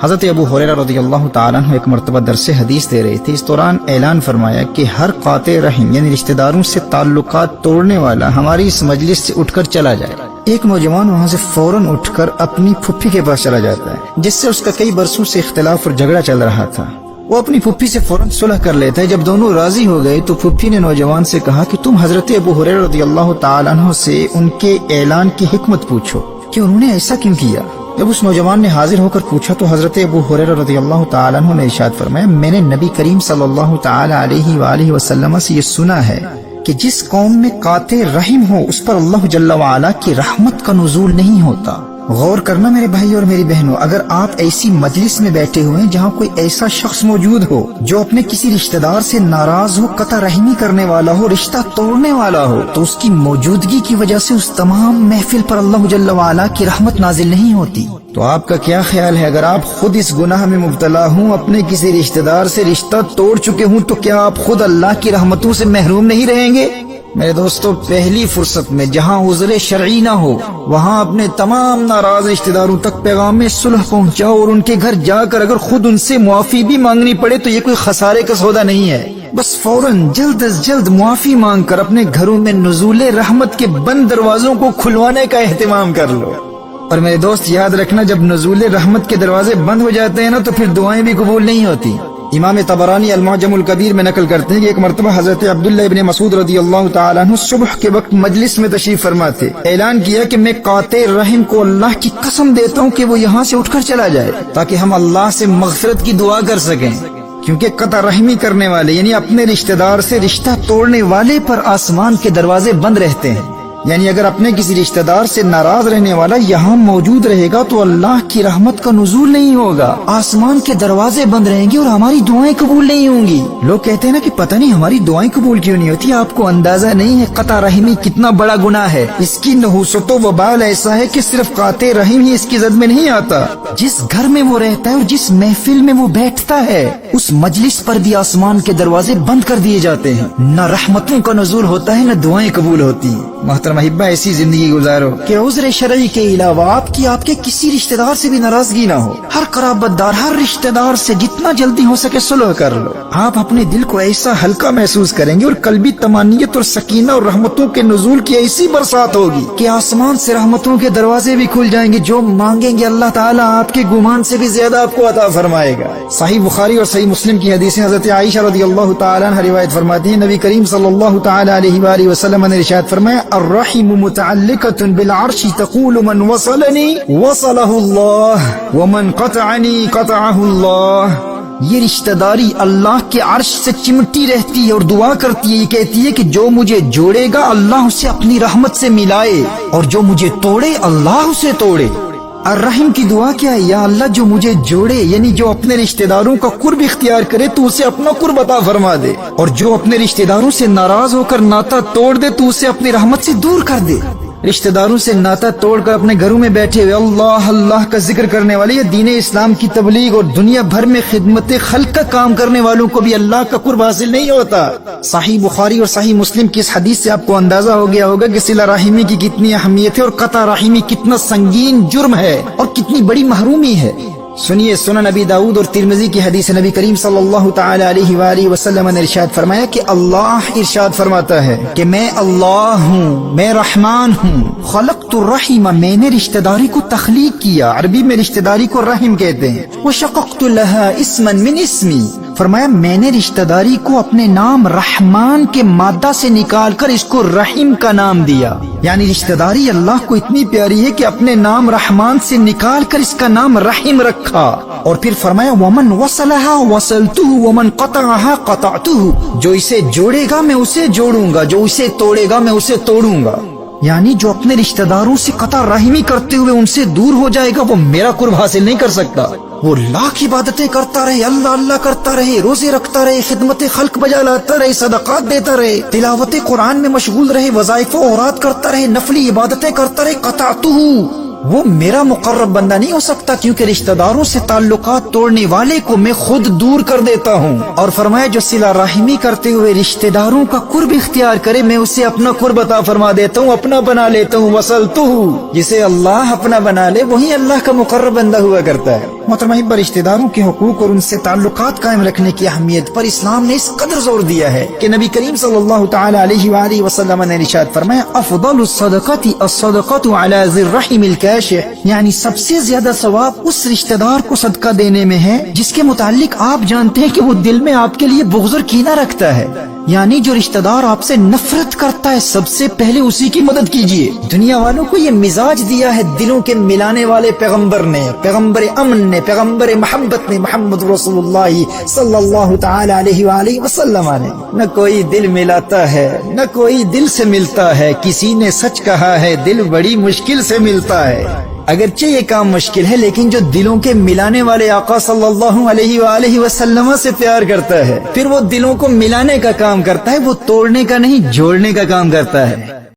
حضرت ابو ہریرہ رضی اللہ تعالیٰ عنہ ایک مرتبہ درس حدیث دے رہے تھے. اس دوران اعلان فرمایا کہ ہر قاطع رحم یعنی رشتہ داروں سے تعلقات توڑنے والا ہماری اس مجلس سے اٹھ کر چلا جائے. ایک نوجوان وہاں سے فوراً اٹھ کر اپنی پھپھی کے پاس چلا جاتا ہے جس سے اس کا کئی برسوں سے اختلاف اور جھگڑا چل رہا تھا. وہ اپنی پھپھی سے فوراً صلح کر لیتا ہے. جب دونوں راضی ہو گئے تو پھپھی نے نوجوان سے کہا کہ تم حضرت ابو ہریرہ رضی اللہ تعالیٰ عنہ سے ان کے اعلان کی حکمت پوچھو کہ انہوں نے ایسا کیوں کیا. جب اس نوجوان نے حاضر ہو کر پوچھا تو حضرت ابو ہریرہ رضی اللہ تعالیٰ عنہ نے ارشاد فرمایا میں نے نبی کریم صلی اللہ تعالیٰ علیہ وآلہ وسلم سے یہ سنا ہے کہ جس قوم میں قاطع رحم ہو اس پر اللہ جل وعلا کی رحمت کا نزول نہیں ہوتا. غور کرنا میرے بھائی اور میری بہنوں، اگر آپ ایسی مجلس میں بیٹھے ہوئے ہیں جہاں کوئی ایسا شخص موجود ہو جو اپنے کسی رشتہ دار سے ناراض ہو، قطع رحمی کرنے والا ہو، رشتہ توڑنے والا ہو، تو اس کی موجودگی کی وجہ سے اس تمام محفل پر اللہ جل وعلا کی رحمت نازل نہیں ہوتی. تو آپ کا کیا خیال ہے اگر آپ خود اس گناہ میں مبتلا ہوں، اپنے کسی رشتہ دار سے رشتہ توڑ چکے ہوں، تو کیا آپ خود اللہ کی رحمتوں سے محروم نہیں رہیں گے؟ میرے دوستو، پہلی فرصت میں جہاں عذر شرعی نہ ہو وہاں اپنے تمام ناراض رشتہ داروں تک پیغام صلح پہنچاؤ، اور ان کے گھر جا کر اگر خود ان سے معافی بھی مانگنی پڑے تو یہ کوئی خسارے کا سودا نہیں ہے. بس فوراً جلد از جلد معافی مانگ کر اپنے گھروں میں نزول رحمت کے بند دروازوں کو کھلوانے کا اہتمام کر لو. اور میرے دوست یاد رکھنا، جب نزول رحمت کے دروازے بند ہو جاتے ہیں نا تو پھر دعائیں بھی قبول نہیں ہوتی. امام طبرانی المعجم الکبیر میں نقل کرتے ہیں کہ ایک مرتبہ حضرت عبداللہ ابن مسعود رضی اللہ تعالیٰ عنہ صبح کے وقت مجلس میں تشریف فرما تھے. اعلان کیا کہ میں قاطع رحم کو اللہ کی قسم دیتا ہوں کہ وہ یہاں سے اٹھ کر چلا جائے تاکہ ہم اللہ سے مغفرت کی دعا کر سکیں، کیونکہ قطع رحمی کرنے والے یعنی اپنے رشتہ دار سے رشتہ توڑنے والے پر آسمان کے دروازے بند رہتے ہیں. یعنی اگر اپنے کسی رشتہ دار سے ناراض رہنے والا یہاں موجود رہے گا تو اللہ کی رحمت کا نزول نہیں ہوگا، آسمان کے دروازے بند رہیں گے اور ہماری دعائیں قبول نہیں ہوں گی. لوگ کہتے ہیں نا کہ پتہ نہیں ہماری دعائیں قبول کیوں نہیں ہوتی. آپ کو اندازہ نہیں ہے قطع رحمی کتنا بڑا گناہ ہے. اس کی نحوست و وبال ایسا ہے کہ صرف قاطع رحم ہی اس کی زد میں نہیں آتا، جس گھر میں وہ رہتا ہے اور جس محفل میں وہ بیٹھتا ہے اس مجلس پر بھی آسمان کے دروازے بند کر دیے جاتے ہیں. نہ رحمتوں کا نزول ہوتا ہے نہ دعائیں قبول ہوتی. محترم احبہ، ایسی زندگی گزارو کہ عذر شرعی کے علاوہ آپ کے کسی رشتہ دار سے بھی ناراضگی نہ ہو. ہر قرابت دار، ہر رشتہ دار سے جتنا جلدی ہو سکے صلح کر لو. آپ اپنے دل کو ایسا ہلکا محسوس کریں گے اور قلبی طمانینت اور سکینہ اور رحمتوں کے نزول کی ایسی برسات ہوگی کہ آسمان سے رحمتوں کے دروازے بھی کھل جائیں گے. جو مانگیں گے اللہ تعالیٰ آپ کے گمان سے بھی زیادہ آپ کو عطا فرمائے گا. صحیح بخاری اور صحیح مسلم کی حدیث حضرت عائشہ رضی اللہ تعالیٰ عنہ روایت فرماتی ہیں، نبی کریم صلی اللہ تعالیٰ علیہ وآلہ وسلم نے ارشاد فرمایا الرحم متعلقة بالعرش تقول من وصلني وصله الله ومن قطعني قطعه الله. یہ رشتہ داری اللہ کے عرش سے چمٹی رہتی ہے اور دعا کرتی ہے، یہ کہتی ہے کہ جو مجھے جوڑے گا اللہ اسے اپنی رحمت سے ملائے اور جو مجھے توڑے اللہ اسے توڑے. الرحم کی دعا کیا ہے؟ یا اللہ جو مجھے جوڑے یعنی جو اپنے رشتہ داروں کا قرب اختیار کرے تو اسے اپنا قرب عطا فرما دے، اور جو اپنے رشتہ داروں سے ناراض ہو کر ناتا توڑ دے تو اسے اپنی رحمت سے دور کر دے. رشتہ داروں سے ناتا توڑ کر اپنے گھروں میں بیٹھے ہوئے اللہ اللہ کا ذکر کرنے والے یا دین اسلام کی تبلیغ اور دنیا بھر میں خدمت خلق کا کام کرنے والوں کو بھی اللہ کا قرب حاصل نہیں ہوتا. صحیح بخاری اور صحیح مسلم کی اس حدیث سے آپ کو اندازہ ہو گیا ہوگا کہ صلہ رحمی کی کتنی اہمیت ہے اور قطع رحمی کتنا سنگین جرم ہے اور کتنی بڑی محرومی ہے. سنیے سنن نبی داؤد اور ترمذی کی حدیث نبی کریم صلی اللہ تعالی علیہ وآلہ وسلم نے ارشاد فرمایا کہ اللہ ارشاد فرماتا ہے کہ میں اللہ ہوں، میں رحمان ہوں. خلقت الرحم، میں نے رشتہ داری کو تخلیق کیا، عربی میں رشتہ داری کو رحم کہتے ہیں. وشققت لها اسما من اسمی، فرمایا میں نے رشتہ داری کو اپنے نام رحمان کے مادہ سے نکال کر اس کو رحیم کا نام دیا. یعنی رشتہ داری اللہ کو اتنی پیاری ہے کہ اپنے نام رحمان سے نکال کر اس کا نام رحیم رکھا. اور پھر فرمایا ومن وصلها وصلته ومن قطعها قطعته، جو اسے جوڑے گا میں اسے جوڑوں گا، جو اسے توڑے گا میں اسے توڑوں گا. یعنی جو اپنے رشتہ داروں سے قطع رحمی کرتے ہوئے ان سے دور ہو جائے گا وہ میرا قرب حاصل نہیں کر سکتا. وہ لاکھ عبادتیں کرتا رہے، اللہ اللہ کرتا رہے، روزے رکھتا رہے، خدمت خلق بجا لاتا رہے، صدقات دیتا رہے، تلاوت قرآن میں مشغول رہے، وظائف و اوراد کرتا رہے، نفلی عبادتیں کرتا رہے، قطعتہ وہ میرا مقرب بندہ نہیں ہو سکتا، کیونکہ رشتہ داروں سے تعلقات توڑنے والے کو میں خود دور کر دیتا ہوں۔ اور فرمایا جو صلہ رحمی کرتے ہوئے رشتہ داروں کا قرب اختیار کرے میں اسے اپنا قرب عطا فرما دیتا ہوں، اپنا بنا لیتا ہوں۔ وصلتہ، جسے اللہ اپنا بنا لے وہی اللہ کا مقرب بندہ ہوا کرتا ہے۔ محترم احبہ، رشتہ داروں کے حقوق اور ان سے تعلقات قائم رکھنے کی اہمیت پر اسلام نے اس قدر زور دیا ہے کہ نبی کریم صلی اللہ تعالی علیہ وآلہ وسلم نے ارشاد فرمایا افضل الصدقات الصدقات علی ذی الرحم الکاشح، یعنی سب سے زیادہ ثواب اس رشتہ دار کو صدقہ دینے میں ہے جس کے متعلق آپ جانتے ہیں کہ وہ دل میں آپ کے لیے بغض اور کینہ رکھتا ہے، یعنی جو رشتہ دار آپ سے نفرت کرتا ہے سب سے پہلے اسی کی مدد کیجیے۔ دنیا والوں کو یہ مزاج دیا ہے دلوں کے ملانے والے پیغمبر نے، پیغمبر امن نے، پیغمبر محبت نے، محمد رسول اللہ صلی اللہ تعالی علیہ وآلہ وسلم نے۔ نہ کوئی دل ملاتا ہے نہ کوئی دل سے ملتا ہے، کسی نے سچ کہا ہے دل بڑی مشکل سے ملتا ہے۔ اگرچہ یہ کام مشکل ہے لیکن جو دلوں کے ملانے والے آقا صلی اللہ علیہ وآلہ وسلم سے پیار کرتا ہے پھر وہ دلوں کو ملانے کا کام کرتا ہے، وہ توڑنے کا نہیں جوڑنے کا کام کرتا ہے۔